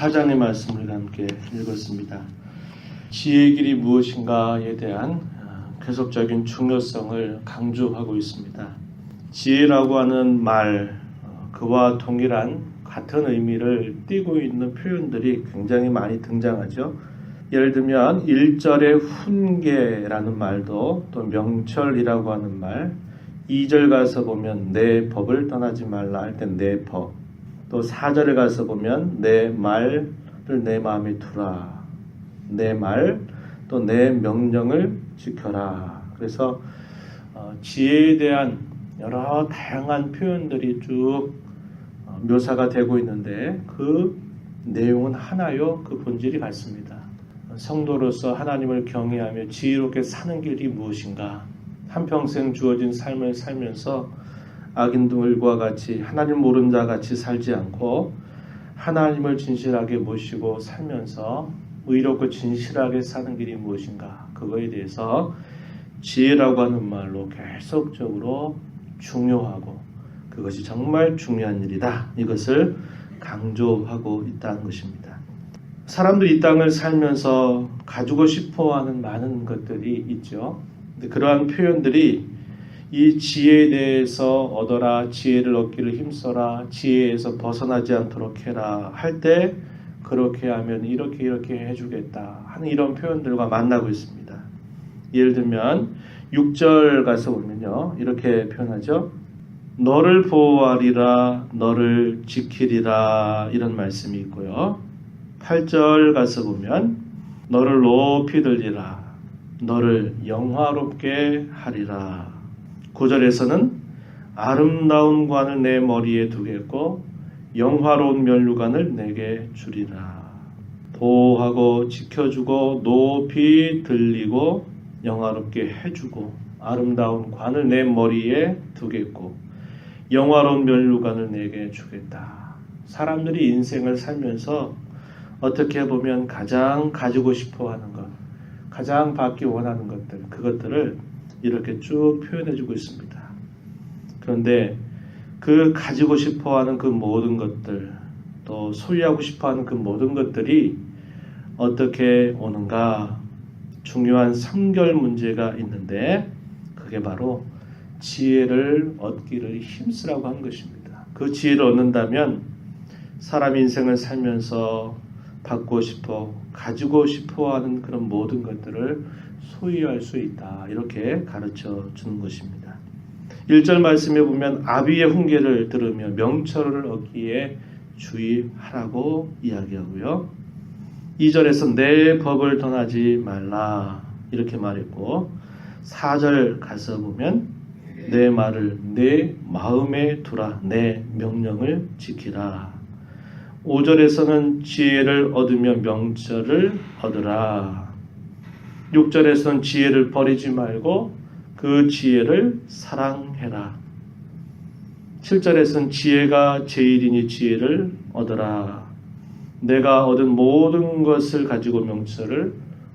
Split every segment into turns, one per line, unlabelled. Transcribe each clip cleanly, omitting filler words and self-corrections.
4장의 말씀을 함께 읽었습니다. 지혜의 길이 무엇인가에 대한 계속적인 중요성을 강조하고 있습니다. 지혜라고 하는 말, 그와 동일한 같은 의미를 띠고 있는 표현들이 굉장히 많이 등장하죠. 예를 들면 1절의 훈계라는 말도, 또 명철이라고 하는 말, 2절 가서 보면 내 법을 떠나지 말라 할 때 내 법, 또 4절에 가서 보면 내 말을 내 마음에 두라, 내 말, 또 내 명령을 지켜라. 그래서 지혜에 대한 여러 다양한 표현들이 쭉 묘사가 되고 있는데 그 내용은 하나요. 그 본질이 같습니다. 성도로서 하나님을 경외하며 지혜롭게 사는 길이 무엇인가? 한평생 주어진 삶을 살면서 악인들과 같이 하나님 모르는 자 같이 살지 않고 하나님을 진실하게 모시고 살면서 의롭고 진실하게 사는 길이 무엇인가? 그거에 대해서 지혜라고 하는 말로 계속적으로 중요하고 그것이 정말 중요한 일이다. 이것을 강조하고 있다는 것입니다. 사람들이 이 땅을 살면서 가지고 싶어하는 많은 것들이 있죠. 그러한 표현들이 이 지혜에 대해서 얻어라, 지혜를 얻기를 힘써라, 지혜에서 벗어나지 않도록 해라 할 때 그렇게 하면 이렇게 해주겠다 하는 이런 표현들과 만나고 있습니다. 예를 들면 6절 가서 보면요, 이렇게 표현하죠. 너를 보호하리라, 너를 지키리라, 이런 말씀이 있고요. 8절 가서 보면 너를 높이 들리라, 너를 영화롭게 하리라. 9절에서는 아름다운 관을 내 머리에 두겠고 영화로운 면류관을 내게 주리라. 보호하고 지켜주고 높이 들리고 영화롭게 해주고 아름다운 관을 내 머리에 두겠고 영화로운 면류관을 내게 주겠다. 사람들이 인생을 살면서 어떻게 보면 가장 가지고 싶어하는 것, 가장 받기 원하는 것들, 그것들을 이렇게 쭉 표현해주고 있습니다. 그런데 그 가지고 싶어하는 그 모든 것들, 또 소유하고 싶어하는 그 모든 것들이 어떻게 오는가? 중요한 선결 문제가 있는데 그게 바로 지혜를 얻기를 힘쓰라고 하는 것입니다. 그 지혜를 얻는다면 사람 인생을 살면서 받고 싶어, 가지고 싶어하는 그런 모든 것들을 소유할 수 있다. 이렇게 가르쳐 주는 것입니다. 1절 말씀에 보면 아비의 훈계를 들으며 명철을 얻기에 주의하라고 이야기하고요. 2절에서 내 법을 떠나지 말라 이렇게 말했고 4절 가서 보면 내 말을 내 마음에 두라, 내 명령을 지키라. 5절에서는 지혜를 얻으며 명철을 얻으라. 6절에서는 지혜를 버리지 말고 그 지혜를 사랑해라. 7절에서는 지혜가 제일이니 지혜를 얻어라. 내가 얻은 모든 것을 가지고 명철을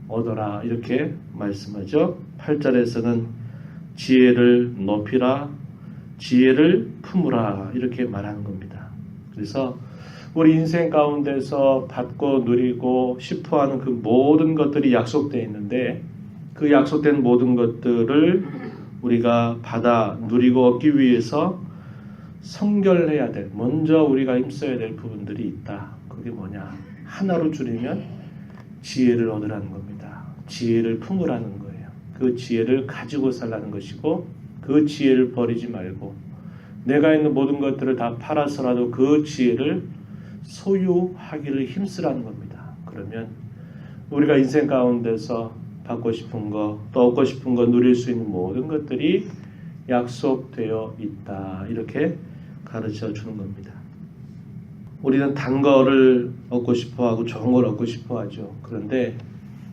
얻어라. 이렇게 말씀하죠. 8절에서는 지혜를 높이라, 지혜를 품으라. 이렇게 말하는 겁니다. 그래서 우리 인생 가운데서 받고 누리고 싶어하는 그 모든 것들이 약속되어 있는데 그 약속된 모든 것들을 우리가 받아 누리고 얻기 위해서 성결해야 될, 먼저 우리가 힘써야 될 부분들이 있다. 그게 뭐냐? 하나로 줄이면 지혜를 얻으라는 겁니다. 지혜를 품으라는 거예요. 그 지혜를 가지고 살라는 것이고 그 지혜를 버리지 말고 내가 있는 모든 것들을 다 팔아서라도 그 지혜를 소유하기를 힘쓰라는 겁니다. 그러면 우리가 인생 가운데서 받고 싶은 거, 또 얻고 싶은 거, 누릴 수 있는 모든 것들이 약속되어 있다. 이렇게 가르쳐 주는 겁니다. 우리는 단 거를 얻고 싶어 하고 좋은 걸 얻고 싶어 하죠. 그런데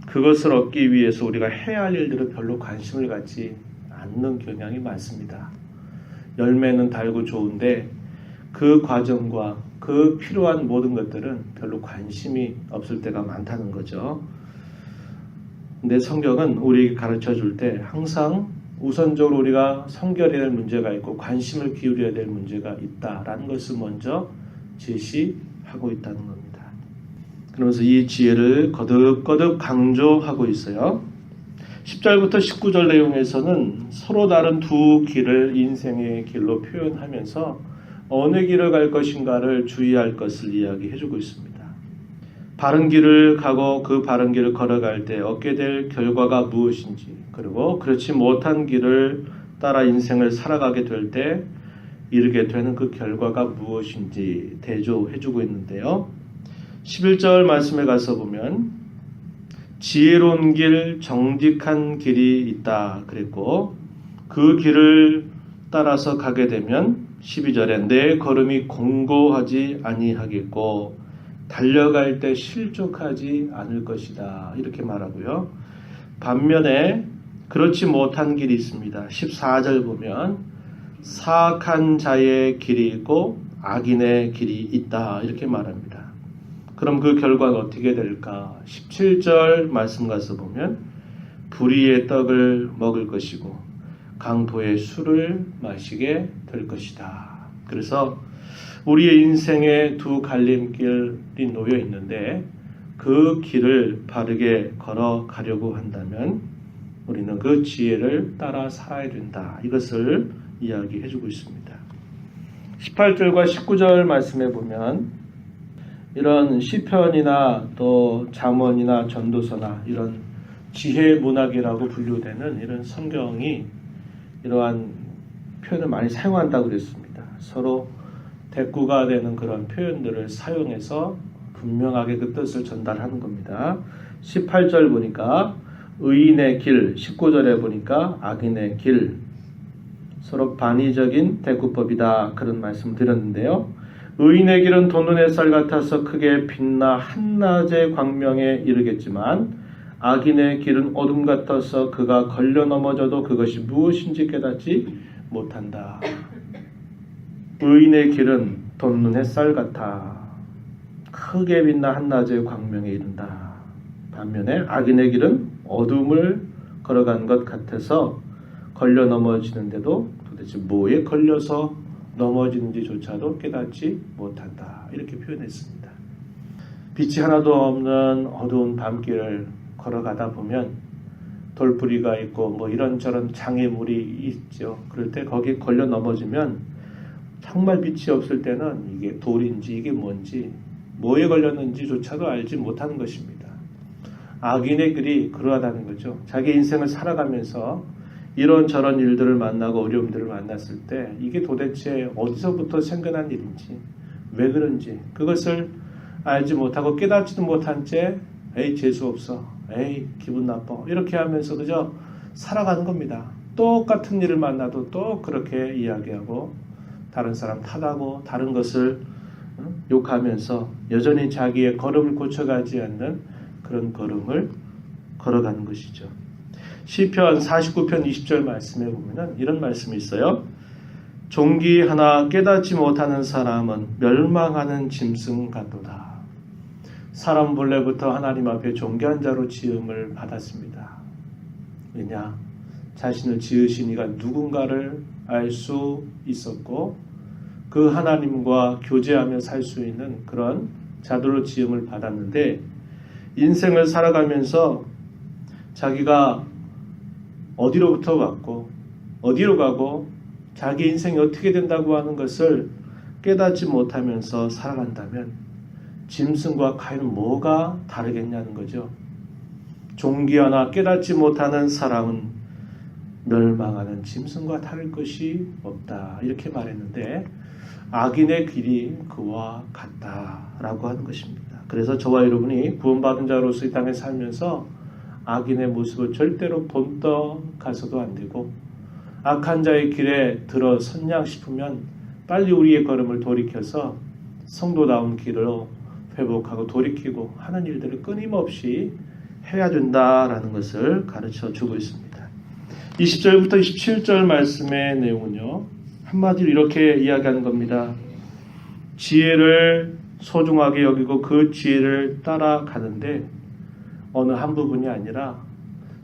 그것을 얻기 위해서 우리가 해야 할 일들은 별로 관심을 갖지 않는 경향이 많습니다. 열매는 달고 좋은데 그 과정과 그 필요한 모든 것들은 별로 관심이 없을 때가 많다는 거죠. 근데 성경은 우리에게 가르쳐 줄 때 항상 우선적으로 우리가 성결해야 될 문제가 있고 관심을 기울여야 될 문제가 있다라는 것을 먼저 제시하고 있다는 겁니다. 그러면서 이 지혜를 거듭거듭 강조하고 있어요. 10절부터 19절 내용에서는 서로 다른 두 길을 인생의 길로 표현하면서 어느 길을 갈 것인가를 주의할 것을 이야기해주고 있습니다. 바른 길을 가고 그 바른 길을 걸어갈 때 얻게 될 결과가 무엇인지, 그리고 그렇지 못한 길을 따라 인생을 살아가게 될 때 이르게 되는 그 결과가 무엇인지 대조해주고 있는데요. 11절 말씀에 가서 보면 지혜로운 길, 정직한 길이 있다 그랬고, 그 길을 따라서 가게 되면 12절에 내 걸음이 공고하지 아니하겠고 달려갈 때 실족하지 않을 것이다 이렇게 말하고요. 반면에 그렇지 못한 길이 있습니다. 14절 보면 사악한 자의 길이 있고 악인의 길이 있다 이렇게 말합니다. 그럼 그 결과는 어떻게 될까? 17절 말씀 가서 보면 불의의 떡을 먹을 것이고 강포의 술을 마시게 될 것이다. 그래서 우리의 인생에 두 갈림길이 놓여 있는데 그 길을 바르게 걸어가려고 한다면 우리는 그 지혜를 따라 살아야 된다. 이것을 이야기해주고 있습니다. 18절과 19절 말씀에 보면 이런 시편이나 또 잠언이나 전도서나 이런 지혜 문학이라고 분류되는 이런 성경이 이러한 표현을 많이 사용한다고 그랬습니다. 서로 대꾸가 되는 그런 표현들을 사용해서 분명하게 그 뜻을 전달하는 겁니다. 18절 보니까 의인의 길, 19절에 보니까 악인의 길, 서로 반의적인 대꾸법이다 그런 말씀 드렸는데요. 의인의 길은 돋는 햇살 같아서 크게 빛나 한낮의 광명에 이르겠지만 악인의 길은 어둠 같아서 그가 걸려 넘어져도 그것이 무엇인지 깨닫지 못한다. 의인의 길은 돋는 햇살 같아 크게 빛나 한낮의 광명에 이른다. 반면에 악인의 길은 어둠을 걸어간 것 같아서 걸려 넘어지는데도 도대체 뭐에 걸려서 넘어지는지조차도 깨닫지 못한다. 이렇게 표현했습니다. 빛이 하나도 없는 어두운 밤길을 걸어가다 보면 돌부리가 있고 뭐 이런저런 장애물이 있죠. 그럴 때 거기에 걸려 넘어지면 정말 빛이 없을 때는 이게 돌인지 이게 뭔지 뭐에 걸렸는지조차도 알지 못하는 것입니다. 악인의 길이 그러하다는 거죠. 자기 인생을 살아가면서 이런저런 일들을 만나고 어려움들을 만났을 때 이게 도대체 어디서부터 생겨난 일인지 왜 그런지 그것을 알지 못하고 깨닫지도 못한 채 에이 재수없어, 에이 기분 나빠 이렇게 하면서 그저 살아가는 겁니다. 똑같은 일을 만나도 또 그렇게 이야기하고 다른 사람 탓하고 다른 것을 욕하면서 여전히 자기의 걸음을 고쳐가지 않는 그런 걸음을 걸어가는 것이죠. 시편 49편 20절 말씀에 보면 이런 말씀이 있어요. 종기 하나 깨닫지 못하는 사람은 멸망하는 짐승 같도다. 사람 본래부터 하나님 앞에 존귀한 자로 지음을 받았습니다. 왜냐? 자신을 지으신 이가 누군가를 알 수 있었고 그 하나님과 교제하며 살 수 있는 그런 자들로 지음을 받았는데 인생을 살아가면서 자기가 어디로부터 왔고 어디로 가고 자기 인생이 어떻게 된다고 하는 것을 깨닫지 못하면서 살아간다면 짐승과 과연 뭐가 다르겠냐는 거죠. 종기 하나 깨닫지 못하는 사람은 멸망하는 짐승과 다를 것이 없다 이렇게 말했는데 악인의 길이 그와 같다라고 하는 것입니다. 그래서 저와 여러분이 구원받은 자로서 이 땅에 살면서 악인의 모습을 절대로 본떠 가서도 안 되고 악한 자의 길에 들어섰냐 싶으면 빨리 우리의 걸음을 돌이켜서 성도다운 길로 회복하고 돌이키고 하는 일들을 끊임없이 해야 된다라는 것을 가르쳐 주고 있습니다. 20절부터 27절 말씀의 내용은요. 한마디로 이렇게 이야기하는 겁니다. 지혜를 소중하게 여기고 그 지혜를 따라가는데 어느 한 부분이 아니라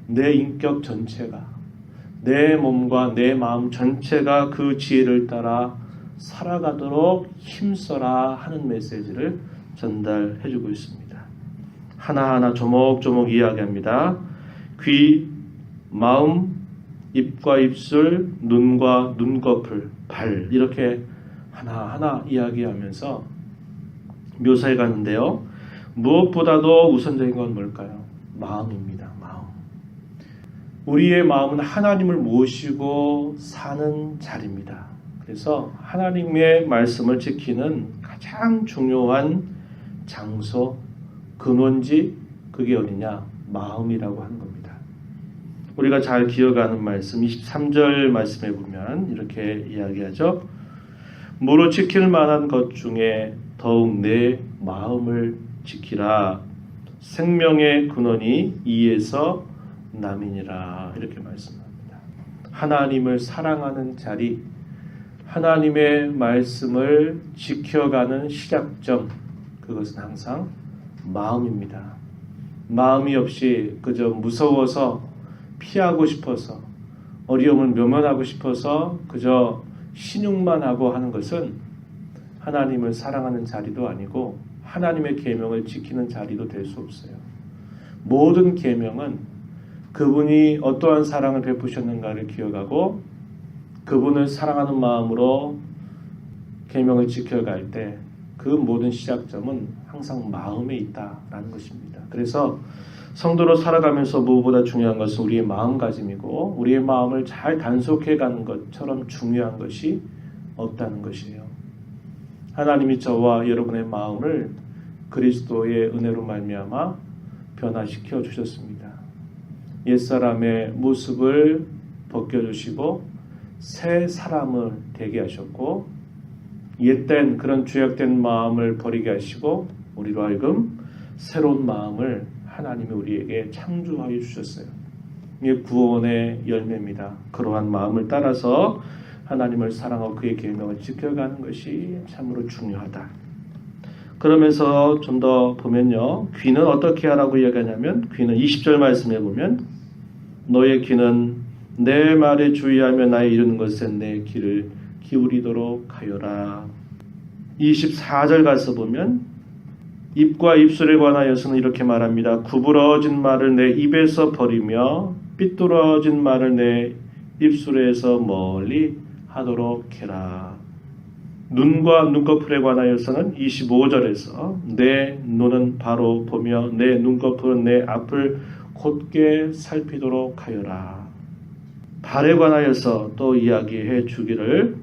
내 인격 전체가 내 몸과 내 마음 전체가 그 지혜를 따라 살아가도록 힘써라 하는 메시지를 전달해주고 있습니다. 하나하나 조목조목 이야기합니다. 귀, 마음, 입과 입술, 눈과 눈꺼풀, 발 이렇게 하나하나 이야기하면서 묘사해 가는데요. 무엇보다도 우선적인 건 뭘까요? 마음입니다. 마음. 우리의 마음은 하나님을 모시고 사는 자리입니다. 그래서 하나님의 말씀을 지키는 가장 중요한 장소, 근원지, 그게 어디냐? 마음이라고 하는 겁니다. 우리가 잘 기억하는 말씀 23절 말씀에 보면 이렇게 이야기하죠. 무릇 지킬 만한 것 중에 더욱 내 마음을 지키라. 생명의 근원이 이에서 남이니라. 이렇게 말씀합니다. 하나님을 사랑하는 자리, 하나님의 말씀을 지켜가는 시작점, 그것은 항상 마음입니다. 마음이 없이 그저 무서워서 피하고 싶어서 어려움을 모면하고 싶어서 그저 신용만 하고 하는 것은 하나님을 사랑하는 자리도 아니고 하나님의 계명을 지키는 자리도 될 수 없어요. 모든 계명은 그분이 어떠한 사랑을 베푸셨는가를 기억하고 그분을 사랑하는 마음으로 계명을 지켜갈 때 그 모든 시작점은 항상 마음에 있다라는 것입니다. 그래서 성도로 살아가면서 무엇보다 중요한 것은 우리의 마음가짐이고 우리의 마음을 잘 단속해가는 것처럼 중요한 것이 없다는 것이에요. 하나님이 저와 여러분의 마음을 그리스도의 은혜로 말미암아 변화시켜 주셨습니다. 옛사람의 모습을 벗겨주시고 새 사람을 되게 하셨고 옛된 그런 죄악된 마음을 버리게 하시고 우리로 하여금 새로운 마음을 하나님이 우리에게 창조하여 주셨어요. 이게 구원의 열매입니다. 그러한 마음을 따라서 하나님을 사랑하고 그의 계명을 지켜가는 것이 참으로 중요하다. 그러면서 좀 더 보면요. 귀는 어떻게 하라고 이야기하냐면 귀는 20절 말씀에 보면 너의 귀는 내 말에 주의하며 나의 이르는 것에 내 귀를 기울이도록 하여라. 24절 가서 보면 입과 입술에 관하여서는 이렇게 말합니다. 구부러진 말을 내 입에서 버리며 삐뚤어진 말을 내 입술에서 멀리 하도록 해라. 눈과 눈꺼풀에 관하여서는 25절에서 내 눈은 바로 보며 내 눈꺼풀은 내 앞을 곧게 살피도록 하여라. 발에 관하여서 또 이야기해 주기를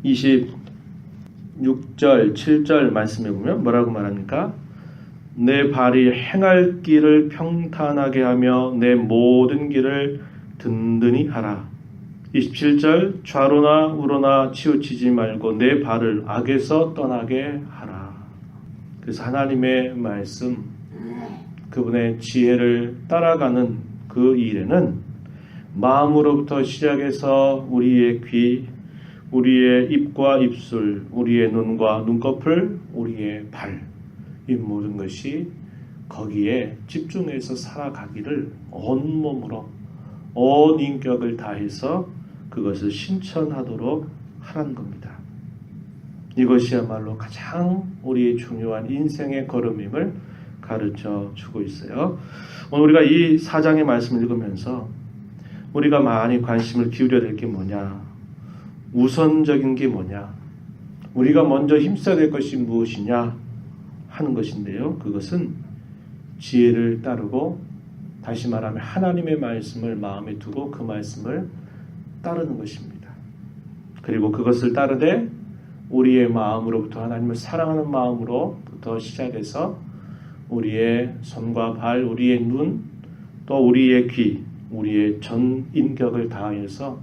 26절, 7절 말씀해 보면 뭐라고 말합니까? 내 발이 행할 길을 평탄하게 하며 내 모든 길을 든든히 하라. 27절 좌로나 우로나 치우치지 말고 내 발을 악에서 떠나게 하라. 그래서 하나님의 말씀, 그분의 지혜를 따라가는 그 일에는 마음으로부터 시작해서 우리의 귀, 우리의 입과 입술, 우리의 눈과 눈꺼풀, 우리의 발, 이 모든 것이 거기에 집중해서 살아가기를 온몸으로 온 인격을 다해서 그것을 실천하도록 하라는 겁니다. 이것이야말로 가장 우리의 중요한 인생의 걸음임을 가르쳐 주고 있어요. 오늘 우리가 이 4장의 말씀을 읽으면서 우리가 많이 관심을 기울여야 될 게 뭐냐? 우선적인 게 뭐냐? 우리가 먼저 힘써야 될 것이 무엇이냐? 하는 것인데요. 그것은 지혜를 따르고 다시 말하면 하나님의 말씀을 마음에 두고 그 말씀을 따르는 것입니다. 그리고 그것을 따르되 우리의 마음으로부터 하나님을 사랑하는 마음으로부터 시작해서 우리의 손과 발, 우리의 눈, 또 우리의 귀, 우리의 전 인격을 다하여서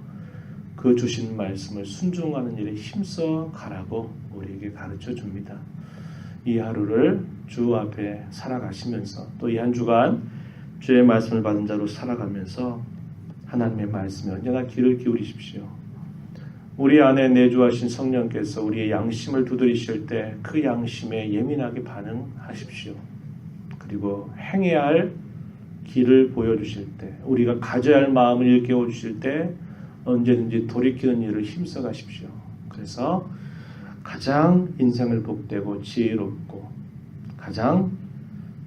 그 주신 말씀을 순종하는 일에 힘써 가라고 우리에게 가르쳐 줍니다. 이 하루를 주 앞에 살아가시면서 또 이 한 주간 주의 말씀을 받은 자로 살아가면서 하나님의 말씀에 언제나 귀를 기울이십시오. 우리 안에 내주하신 성령께서 우리의 양심을 두드리실 때 그 양심에 예민하게 반응하십시오. 그리고 행해야 할 길을 보여주실 때, 우리가 가져야 할 마음을 일깨워 주실 때 언제든지 돌이키는 일을 힘써 가십시오. 그래서 가장 인생을 복되고 지혜롭고 가장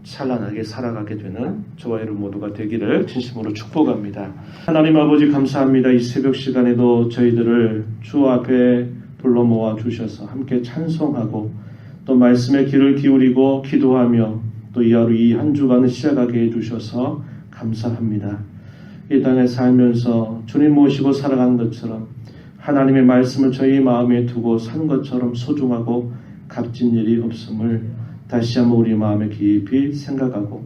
찬란하게 살아가게 되는 저와 여러분 모두가 되기를 진심으로 축복합니다. 하나님 아버지 감사합니다. 이 새벽 시간에도 저희들을 주 앞에 불러 모아 주셔서 함께 찬송하고 또 말씀에 귀를 기울이고 기도하며 또 이 하루 이 한 주간을 시작하게 해주셔서 감사합니다. 이 땅에 살면서 주님 모시고 살아가는 것처럼 하나님의 말씀을 저희 마음에 두고 산 것처럼 소중하고 값진 일이 없음을 다시 한번 우리 마음에 깊이 생각하고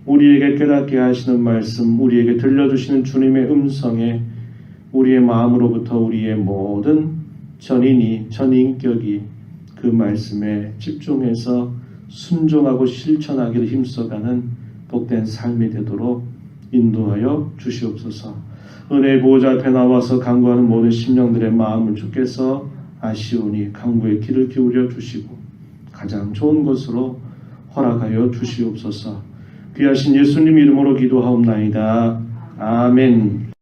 우리에게 깨닫게 하시는 말씀, 우리에게 들려주시는 주님의 음성에 우리의 마음으로부터 우리의 모든 전인이, 전인격이 그 말씀에 집중해서 순종하고 실천하기를 힘써가는 복된 삶이 되도록 인도하여 주시옵소서. 은혜의 보호자 앞에 나와서 간구하는 모든 심령들의 마음을 주께서 아시오니 간구의 귀를 기울여 주시고 가장 좋은 것으로 허락하여 주시옵소서. 귀하신 예수님 이름으로 기도하옵나이다. 아멘.